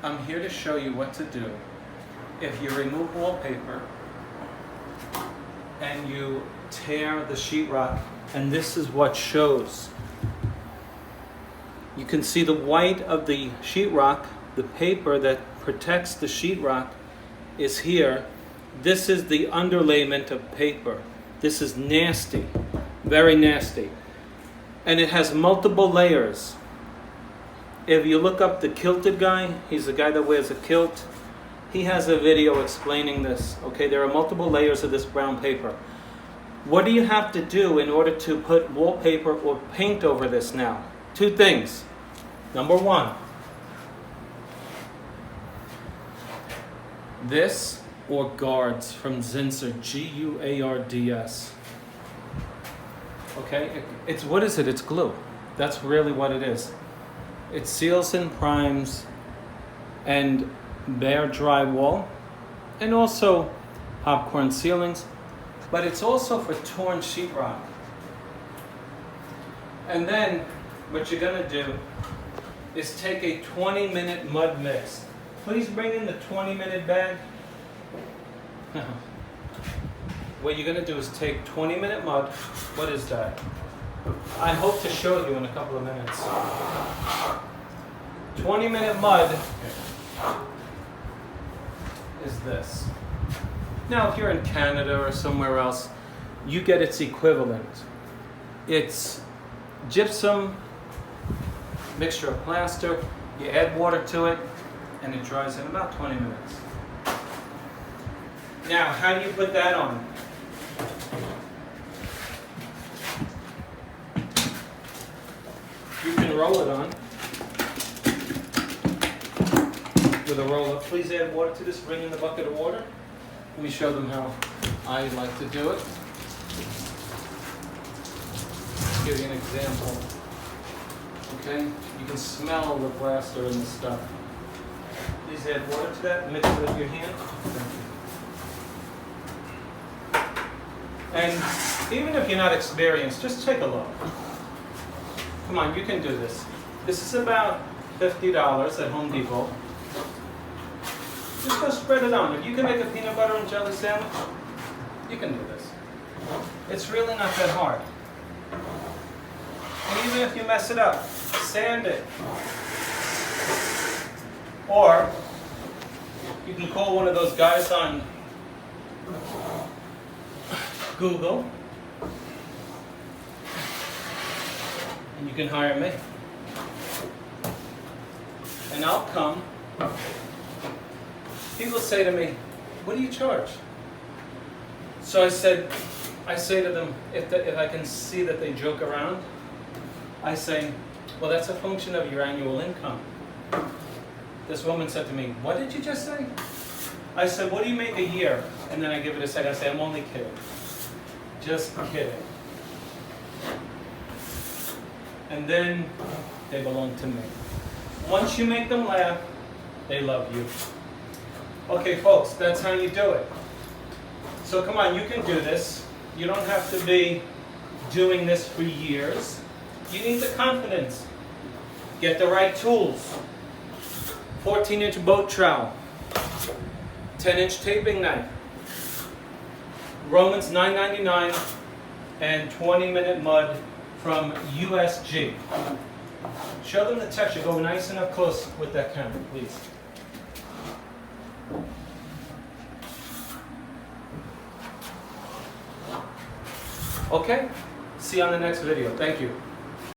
I'm here to show you what to do if you remove wallpaper and you tear the sheetrock, and this is what shows. You can see the white of the sheetrock, the paper that protects the sheetrock is here. This is the underlayment of paper. This is nasty, very nasty. And it has multiple layers. If you look up the kilted guy, he's the guy that wears a kilt. He has a video explaining this. Okay, there are multiple layers of this brown paper. What do you have to do in order to put wallpaper or paint over this now? Two things. Number one, this or guards from Zinsser, G-U-A-R-D-S. Okay, it's what is it? It's glue. That's really what it is. It seals and primes and bare drywall, and also popcorn ceilings, but it's also for torn sheetrock. And then what you're gonna do is take a 20-minute mud mix. Please bring in the 20-minute bag. What you're gonna do is take 20-minute mud. What is that? I hope to show you in a couple of minutes. 20-minute mud is this. Now, if you're in Canada or somewhere else, you get its equivalent. It's gypsum, mixture of plaster, you add water to it, and it dries in about 20 minutes. Now, how do you put that on? You can roll it on with a roller. Please add water to this. Bring in the bucket of water. Let me show them how I like to do it. Give you an example. Okay, you can smell the plaster and the stuff. Please add water to that. Mix it with your hand. And even if you're not experienced, just take a look. Come on, you can do this. This is about $50 at Home Depot. Just go spread it on. If you can make a peanut butter and jelly sandwich, you can do this. It's really not that hard. And even if you mess it up, sand it. Or you can call one of those guys on Google, and you can hire me. And I'll come. People say to me, what do you charge? So I say to them, if I can see that they joke around, I say, well, that's a function of your annual income. This woman said to me, what did you just say? I said, what do you make a year? And then I give it a second, I say, I'm only kidding. Just kidding. And then they belong to me. Once you make them laugh, they love you. Okay, folks, that's how you do it. So come on, you can do this. You don't have to be doing this for years. You need the confidence. Get the right tools. 14-inch boat trowel. 10-inch taping knife. Romans $9.99 and 20-minute mud from USG. Show them the texture. Go nice and up close with that camera, please. Okay, see you on the next video. Thank you.